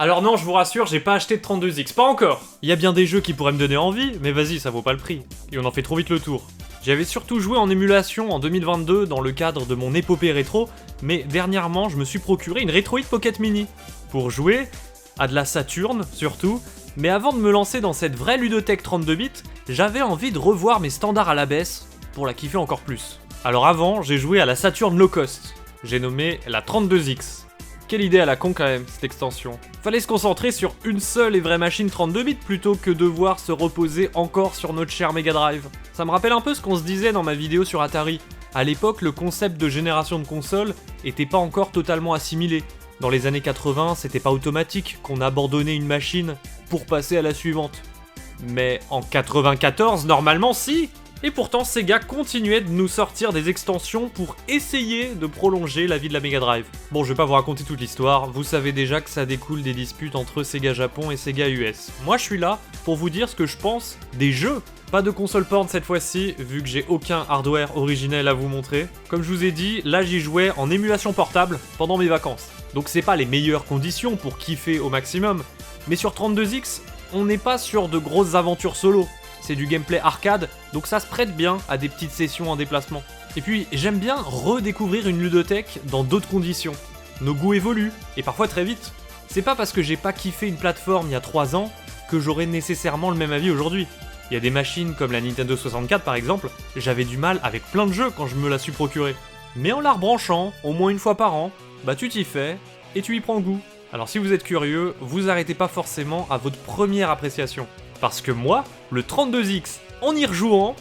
Alors non, je vous rassure, j'ai pas acheté de 32X, pas encore. Il y a bien des jeux qui pourraient me donner envie, mais vas-y, ça vaut pas le prix. Et on en fait trop vite le tour. J'avais surtout joué en émulation en 2022 dans le cadre de mon épopée rétro, mais dernièrement je me suis procuré une Retroid Pocket Mini. Pour jouer, à de la Saturn surtout, mais avant de me lancer dans cette vraie ludothèque 32 bits, j'avais envie de revoir mes standards à la baisse, pour la kiffer encore plus. Alors avant, j'ai joué à la Saturn Low Cost. J'ai nommé la 32X. Quelle idée à la con quand même, cette extension. Fallait se concentrer sur une seule et vraie machine 32 bits plutôt que devoir se reposer encore sur notre cher Mega Drive. Ça me rappelle un peu ce qu'on se disait dans ma vidéo sur Atari. À l'époque, le concept de génération de consoles était pas encore totalement assimilé. Dans les années 80, c'était pas automatique qu'on abandonnait une machine pour passer à la suivante. Mais en 94, normalement si. Et pourtant, Sega continuait de nous sortir des extensions pour essayer de prolonger la vie de la Mega Drive. Bon, je vais pas vous raconter toute l'histoire, vous savez déjà que ça découle des disputes entre Sega Japon et Sega US. Moi, je suis là pour vous dire ce que je pense des jeux. Pas de console porn cette fois-ci, vu que j'ai aucun hardware originel à vous montrer. Comme je vous ai dit, là j'y jouais en émulation portable pendant mes vacances. Donc c'est pas les meilleures conditions pour kiffer au maximum, mais sur 32X, on n'est pas sur de grosses aventures solo. C'est du gameplay arcade, donc ça se prête bien à des petites sessions en déplacement. Et puis, j'aime bien redécouvrir une ludothèque dans d'autres conditions. Nos goûts évoluent, et parfois très vite. C'est pas parce que j'ai pas kiffé une plateforme il y a 3 ans que j'aurai nécessairement le même avis aujourd'hui. Il y a des machines comme la Nintendo 64 par exemple, j'avais du mal avec plein de jeux quand je me la suis procurée. Mais en la rebranchant, au moins une fois par an, bah tu t'y fais, et tu y prends goût. Alors si vous êtes curieux, vous arrêtez pas forcément à votre première appréciation. Parce que moi, le 32X, en y rejouant,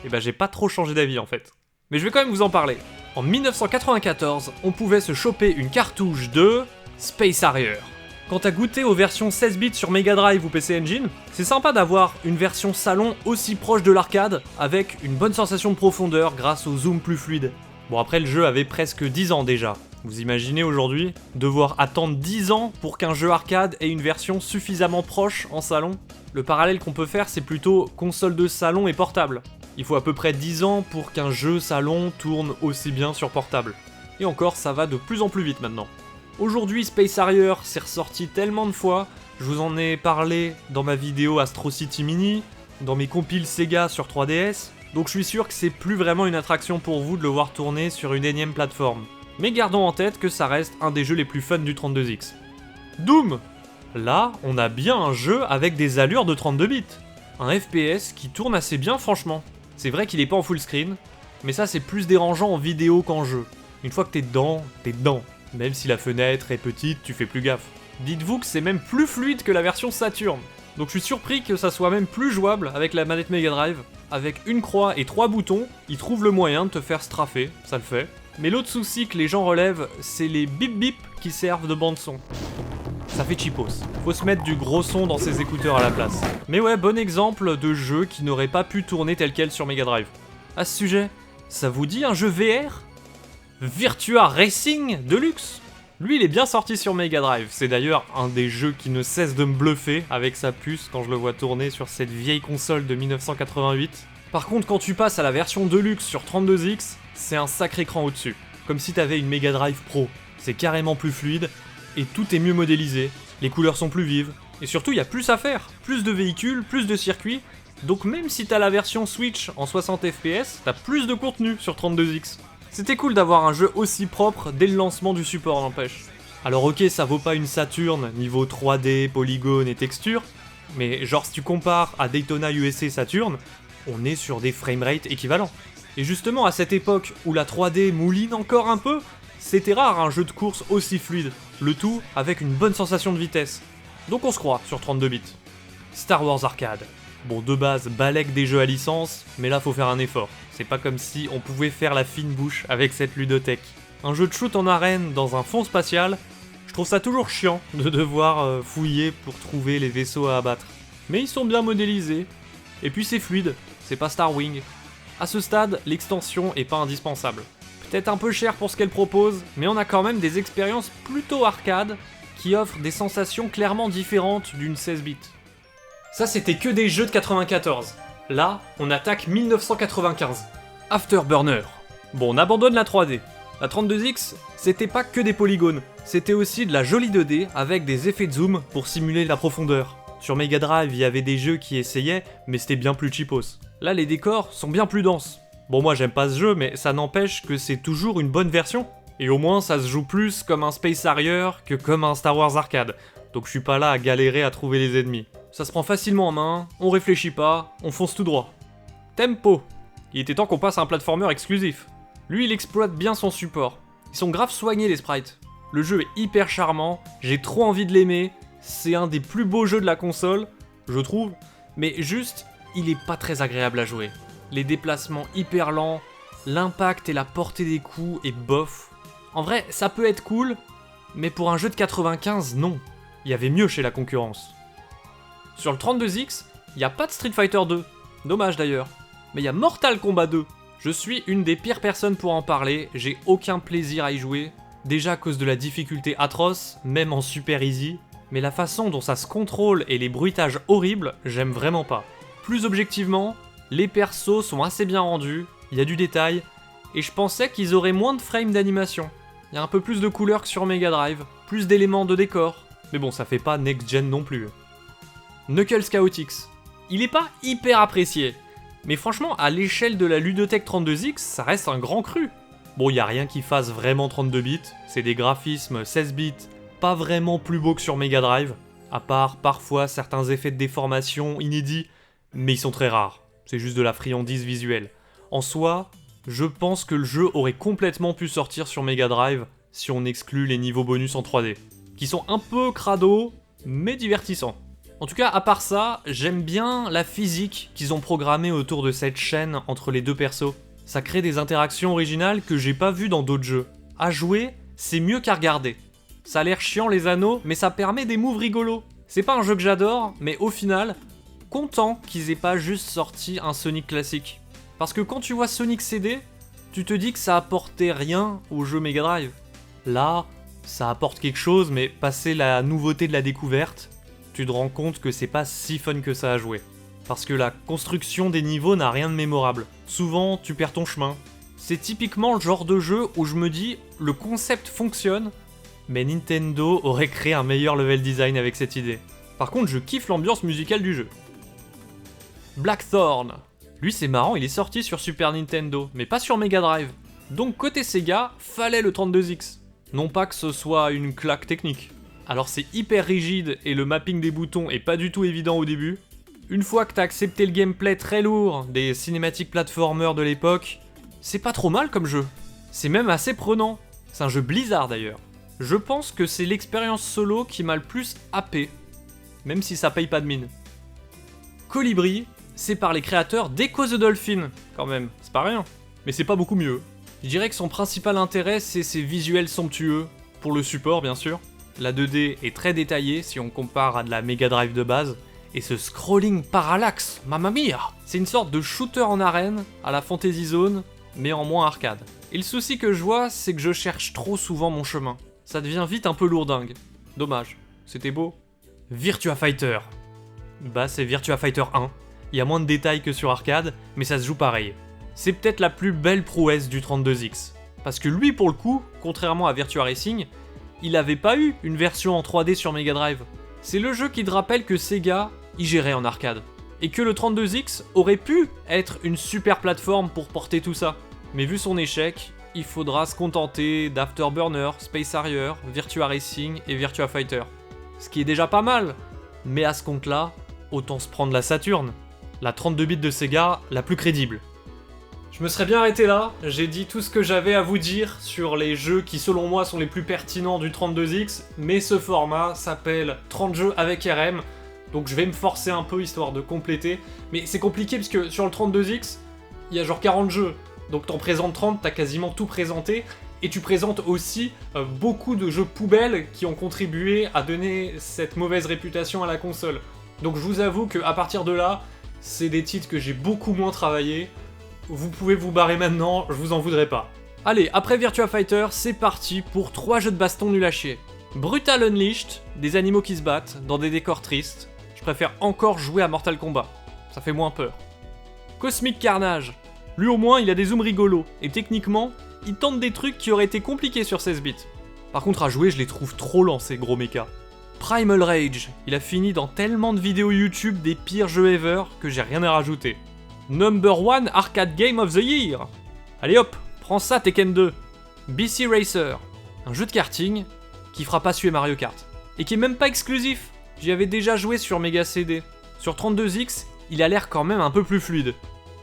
eh ben j'ai pas trop changé d'avis en fait. Mais je vais quand même vous en parler. En 1994, on pouvait se choper une cartouche de Space Harrier. Quand t'as goûté aux versions 16 bits sur Mega Drive ou PC Engine, c'est sympa d'avoir une version salon aussi proche de l'arcade, avec une bonne sensation de profondeur grâce au zoom plus fluide. Bon après le jeu avait presque 10 ans déjà. Vous imaginez aujourd'hui devoir attendre 10 ans pour qu'un jeu arcade ait une version suffisamment proche en salon? Le parallèle qu'on peut faire c'est plutôt console de salon et portable. Il faut à peu près 10 ans pour qu'un jeu salon tourne aussi bien sur portable. Et encore ça va de plus en plus vite maintenant. Aujourd'hui Space Harrier s'est ressorti tellement de fois, je vous en ai parlé dans ma vidéo Astro City Mini, dans mes compiles Sega sur 3DS, donc je suis sûr que c'est plus vraiment une attraction pour vous de le voir tourner sur une énième plateforme. Mais gardons en tête que ça reste un des jeux les plus fun du 32X. Doom! Là, on a bien un jeu avec des allures de 32 bits. Un FPS qui tourne assez bien franchement. C'est vrai qu'il est pas en full screen, mais ça c'est plus dérangeant en vidéo qu'en jeu. Une fois que t'es dedans, t'es dedans. Même si la fenêtre est petite, tu fais plus gaffe. Dites-vous que c'est même plus fluide que la version Saturn. Donc je suis surpris que ça soit même plus jouable avec la manette Mega Drive. Avec une croix et 3 boutons, ils trouvent le moyen de te faire straffer, ça le fait. Mais l'autre souci que les gens relèvent, c'est les bip bip qui servent de bande son. Ça fait cheapos. Faut se mettre du gros son dans ses écouteurs à la place. Mais ouais, bon exemple de jeu qui n'aurait pas pu tourner tel quel sur Mega Drive. À ce sujet, ça vous dit un jeu VR ? Virtua Racing Deluxe. Lui, il est bien sorti sur Mega Drive. C'est d'ailleurs un des jeux qui ne cesse de me bluffer avec sa puce quand je le vois tourner sur cette vieille console de 1988. Par contre, quand tu passes à la version Deluxe sur 32X, c'est un sacré cran au-dessus. Comme si t'avais une Mega Drive Pro. C'est carrément plus fluide, et tout est mieux modélisé, les couleurs sont plus vives, et surtout il y a plus à faire, plus de véhicules, plus de circuits, donc même si t'as la version Switch en 60 fps, t'as plus de contenu sur 32X. C'était cool d'avoir un jeu aussi propre dès le lancement du support n'empêche. Alors ok, ça vaut pas une Saturn niveau 3D, polygone et texture, mais genre si tu compares à Daytona USA Saturn, on est sur des framerates équivalents. Et justement à cette époque où la 3D mouline encore un peu, c'était rare un jeu de course aussi fluide, le tout avec une bonne sensation de vitesse. Donc on se croit sur 32 bits. Star Wars Arcade. Bon de base, balèque des jeux à licence, mais là faut faire un effort. C'est pas comme si on pouvait faire la fine bouche avec cette ludothèque. Un jeu de shoot en arène dans un fond spatial, je trouve ça toujours chiant de devoir fouiller pour trouver les vaisseaux à abattre. Mais ils sont bien modélisés, et puis c'est fluide, c'est pas Star Wing. À ce stade, l'extension est pas indispensable. Peut-être un peu cher pour ce qu'elle propose, mais on a quand même des expériences plutôt arcade qui offrent des sensations clairement différentes d'une 16 bits. Ça c'était que des jeux de 94. Là, on attaque 1995. Afterburner. Bon, on abandonne la 3D. La 32X, c'était pas que des polygones, c'était aussi de la jolie 2D avec des effets de zoom pour simuler la profondeur. Sur Mega Drive, il y avait des jeux qui essayaient, mais c'était bien plus cheapos. Là, les décors sont bien plus denses. Bon, moi j'aime pas ce jeu, mais ça n'empêche que c'est toujours une bonne version. Et au moins, ça se joue plus comme un Space Harrier que comme un Star Wars Arcade. Donc je suis pas là à galérer à trouver les ennemis. Ça se prend facilement en main, on réfléchit pas, on fonce tout droit. Tempo. Il était temps qu'on passe à un platformer exclusif. Lui, il exploite bien son support. Ils sont grave soignés les sprites. Le jeu est hyper charmant, j'ai trop envie de l'aimer. C'est un des plus beaux jeux de la console, je trouve. Mais juste, il est pas très agréable à jouer. Les déplacements hyper lents, l'impact et la portée des coups est bof. En vrai, ça peut être cool, mais pour un jeu de 95, non. Il y avait mieux chez la concurrence. Sur le 32X, il n'y a pas de Street Fighter 2. Dommage d'ailleurs. Mais il y a Mortal Kombat 2. Je suis une des pires personnes pour en parler, j'ai aucun plaisir à y jouer. Déjà à cause de la difficulté atroce, même en super easy. Mais la façon dont ça se contrôle et les bruitages horribles, j'aime vraiment pas. Plus objectivement, les persos sont assez bien rendus, il y a du détail, et je pensais qu'ils auraient moins de frames d'animation. Il y a un peu plus de couleurs que sur Mega Drive, plus d'éléments de décor. Mais bon, ça fait pas next-gen non plus. Knuckles Chaotix. Il est pas hyper apprécié, mais franchement, à l'échelle de la ludothèque 32X, ça reste un grand cru. Bon, y a rien qui fasse vraiment 32 bits, c'est des graphismes 16 bits, pas vraiment plus beaux que sur Mega Drive, à part parfois certains effets de déformation inédits, mais ils sont très rares, c'est juste de la friandise visuelle. En soi, je pense que le jeu aurait complètement pu sortir sur Mega Drive si on exclut les niveaux bonus en 3D, qui sont un peu crado, mais divertissants. En tout cas, à part ça, j'aime bien la physique qu'ils ont programmée autour de cette chaîne entre les deux persos. Ça crée des interactions originales que j'ai pas vues dans d'autres jeux. À jouer, c'est mieux qu'à regarder. Ça a l'air chiant les anneaux, mais ça permet des moves rigolos. C'est pas un jeu que j'adore, mais au final, content qu'ils aient pas juste sorti un Sonic classique. Parce que quand tu vois Sonic CD, tu te dis que ça apportait rien au jeu Mega Drive. Là, ça apporte quelque chose, mais passer la nouveauté de la découverte, tu te rends compte que c'est pas si fun que ça à jouer. Parce que la construction des niveaux n'a rien de mémorable. Souvent, tu perds ton chemin. C'est typiquement le genre de jeu où je me dis, le concept fonctionne, mais Nintendo aurait créé un meilleur level design avec cette idée. Par contre, je kiffe l'ambiance musicale du jeu. Blackthorn. Lui, c'est marrant, il est sorti sur Super Nintendo, mais pas sur Mega Drive. Donc côté Sega, fallait le 32X. Non pas que ce soit une claque technique. Alors c'est hyper rigide et le mapping des boutons est pas du tout évident au début. Une fois que t'as accepté le gameplay très lourd des cinématiques platformers de l'époque, c'est pas trop mal comme jeu. C'est même assez prenant. C'est un jeu Blizzard d'ailleurs. Je pense que c'est l'expérience solo qui m'a le plus happé, même si ça paye pas de mine. Colibri, c'est par les créateurs d'Echo the Dolphin, quand même, c'est pas rien. Mais c'est pas beaucoup mieux. Je dirais que son principal intérêt, c'est ses visuels somptueux, pour le support bien sûr. La 2D est très détaillée si on compare à de la Mega Drive de base. Et ce scrolling parallaxe, mamma mia! C'est une sorte de shooter en arène, à la Fantasy Zone, mais en moins arcade. Et le souci que je vois, c'est que je cherche trop souvent mon chemin. Ça devient vite un peu lourdingue. Dommage. C'était beau. Virtua Fighter. Bah c'est Virtua Fighter 1. Il y a moins de détails que sur arcade, mais ça se joue pareil. C'est peut-être la plus belle prouesse du 32X. Parce que lui, pour le coup, contrairement à Virtua Racing, il avait pas eu une version en 3D sur Mega Drive. C'est le jeu qui te rappelle que Sega y gérait en arcade. Et que le 32X aurait pu être une super plateforme pour porter tout ça. Mais vu son échec, il faudra se contenter d'Afterburner, Space Harrier, Virtua Racing et Virtua Fighter. Ce qui est déjà pas mal, mais à ce compte-là, autant se prendre la Saturn. La 32 bits de Sega, la plus crédible. Je me serais bien arrêté là, j'ai dit tout ce que j'avais à vous dire sur les jeux qui selon moi sont les plus pertinents du 32X, mais ce format s'appelle 30 jeux avec RM, donc je vais me forcer un peu histoire de compléter, mais c'est compliqué parce que sur le 32X, il y a genre 40 jeux, donc t'en présentes 30, t'as quasiment tout présenté, et tu présentes aussi beaucoup de jeux poubelles qui ont contribué à donner cette mauvaise réputation à la console. Donc je vous avoue qu'à partir de là, c'est des titres que j'ai beaucoup moins travaillé. Vous pouvez vous barrer maintenant, je vous en voudrais pas. Allez, après Virtua Fighter, c'est parti pour 3 jeux de baston nuls à chier. Brutal Unleashed, des animaux qui se battent, dans des décors tristes. Je préfère encore jouer à Mortal Kombat, ça fait moins peur. Cosmic Carnage, lui au moins il a des zooms rigolos, et techniquement, il tente des trucs qui auraient été compliqués sur 16 bits. Par contre à jouer, je les trouve trop lents ces gros mechas. Primal Rage, il a fini dans tellement de vidéos YouTube des pires jeux ever que j'ai rien à rajouter. Number 1 Arcade Game of the Year. Allez hop, prends ça Tekken 2. BC Racer, un jeu de karting qui fera pas suer Mario Kart. Et qui est même pas exclusif, j'y avais déjà joué sur Mega CD. Sur 32X, il a l'air quand même un peu plus fluide.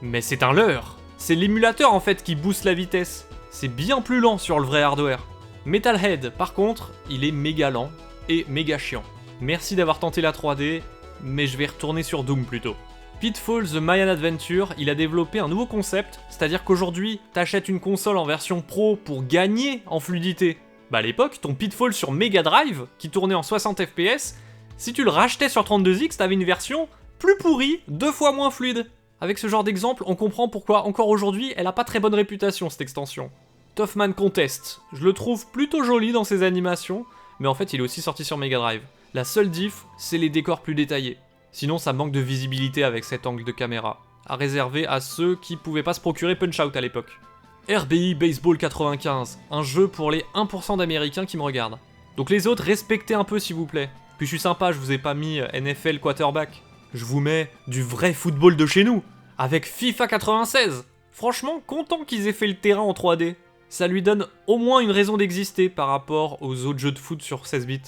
Mais c'est un leurre. C'est l'émulateur en fait qui booste la vitesse. C'est bien plus lent sur le vrai hardware. Metalhead, par contre, il est méga lent et méga chiant. Merci d'avoir tenté la 3D, mais je vais retourner sur Doom plutôt. Pitfall The Mayan Adventure, il a développé un nouveau concept, c'est-à-dire qu'aujourd'hui, t'achètes une console en version pro pour gagner en fluidité. Bah à l'époque, ton Pitfall sur Mega Drive, qui tournait en 60 fps, si tu le rachetais sur 32X, t'avais une version plus pourrie, 2 fois moins fluide. Avec ce genre d'exemple, on comprend pourquoi encore aujourd'hui, elle a pas très bonne réputation cette extension. Toughman Contest, je le trouve plutôt joli dans ses animations, mais en fait il est aussi sorti sur Mega Drive. La seule diff, c'est les décors plus détaillés. Sinon ça manque de visibilité avec cet angle de caméra, à réserver à ceux qui pouvaient pas se procurer Punch-Out à l'époque. RBI Baseball 95, un jeu pour les 1% d'Américains qui me regardent. Donc les autres, respectez un peu s'il vous plaît. Puis je suis sympa, je vous ai pas mis NFL quarterback. Je vous mets du vrai football de chez nous, avec FIFA 96. Franchement, content qu'ils aient fait le terrain en 3D. Ça lui donne au moins une raison d'exister par rapport aux autres jeux de foot sur 16 bits.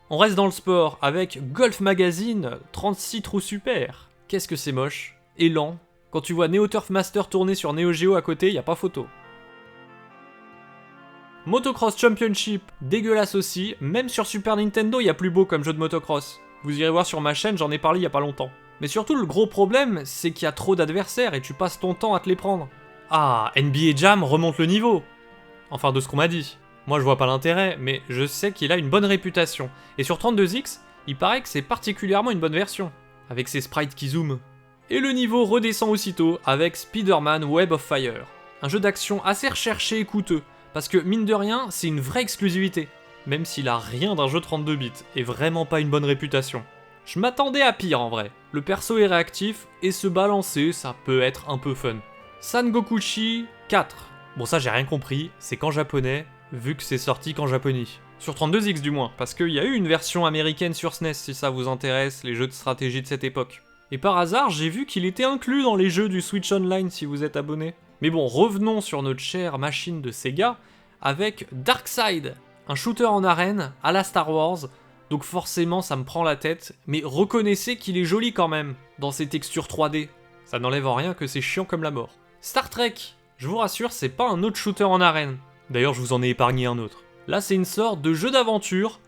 On reste dans le sport avec Golf Magazine 36 trous super. Qu'est-ce que c'est moche et lent. Quand tu vois Neo Turf Master tourner sur Neo Geo à côté, y a pas photo. Motocross Championship, dégueulasse aussi, même sur Super Nintendo y a plus beau comme jeu de motocross. Vous irez voir sur ma chaîne, j'en ai parlé il y a pas longtemps. Mais surtout le gros problème, c'est qu'il y a trop d'adversaires et tu passes ton temps à te les prendre. Ah, NBA Jam remonte le niveau. Enfin de ce qu'on m'a dit. Moi je vois pas l'intérêt, mais je sais qu'il a une bonne réputation. Et sur 32X, il paraît que c'est particulièrement une bonne version, avec ses sprites qui zooment. Et le niveau redescend aussitôt avec Spider-Man Web of Fire. Un jeu d'action assez recherché et coûteux, parce que mine de rien, c'est une vraie exclusivité. Même s'il a rien d'un jeu 32 bits, et vraiment pas une bonne réputation. Je m'attendais à pire en vrai. Le perso est réactif, et se balancer, ça peut être un peu fun. Sangokushi 4. Bon ça j'ai rien compris, c'est qu'en japonais, vu que c'est sorti qu'en japonais. Sur 32X du moins, parce qu'il y a eu une version américaine sur SNES si ça vous intéresse, les jeux de stratégie de cette époque. Et par hasard, j'ai vu qu'il était inclus dans les jeux du Switch Online si vous êtes abonné. Mais bon, revenons sur notre chère machine de Sega, avec Darkside, un shooter en arène à la Star Wars, donc forcément ça me prend la tête, mais reconnaissez qu'il est joli quand même, dans ses textures 3D. Ça n'enlève en rien que c'est chiant comme la mort. Star Trek, je vous rassure, c'est pas un autre shooter en arène. D'ailleurs, je vous en ai épargné un autre. Là, c'est une sorte de jeu d'aventure,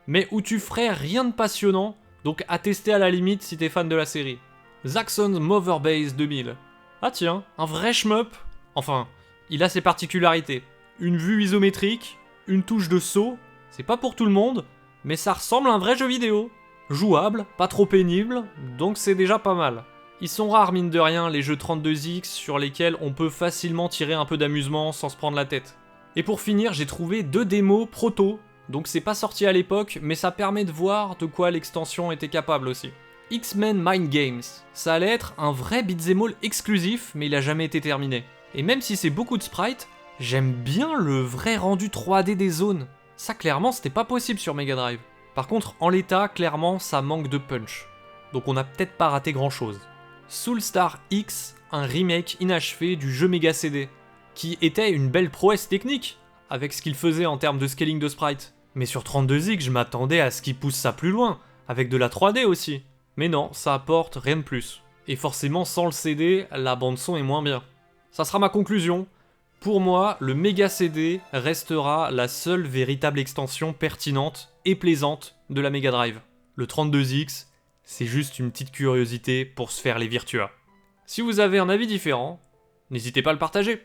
mais où tu ferais rien de passionnant, donc à tester à la limite si t'es fan de la série. Zaxxon's Mother Base 2000. Ah tiens, un vrai shmup. Enfin, il a ses particularités. Une vue isométrique, une touche de saut, c'est pas pour tout le monde, mais ça ressemble à un vrai jeu vidéo. Jouable, pas trop pénible, donc c'est déjà pas mal. Ils sont rares mine de rien les jeux 32X sur lesquels on peut facilement tirer un peu d'amusement sans se prendre la tête. Et pour finir, j'ai trouvé 2 démos proto, donc c'est pas sorti à l'époque, mais ça permet de voir de quoi l'extension était capable aussi. X-Men Mind Games, ça allait être un vrai beat'em all exclusif, mais il a jamais été terminé. Et même si c'est beaucoup de sprites, j'aime bien le vrai rendu 3D des zones. Ça clairement c'était pas possible sur Mega Drive. Par contre, en l'état, clairement ça manque de punch. Donc on a peut-être pas raté grand chose. Soulstar X, un remake inachevé du jeu Mega CD, qui était une belle prouesse technique, avec ce qu'il faisait en termes de scaling de sprite. Mais sur 32X, je m'attendais à ce qu'il pousse ça plus loin, avec de la 3D aussi. Mais non, ça apporte rien de plus. Et forcément, sans le CD, la bande-son est moins bien. Ça sera ma conclusion. Pour moi, le Mega CD restera la seule véritable extension pertinente et plaisante de la Mega Drive. Le 32X, c'est juste une petite curiosité pour se faire les virtuas. Si vous avez un avis différent, n'hésitez pas à le partager.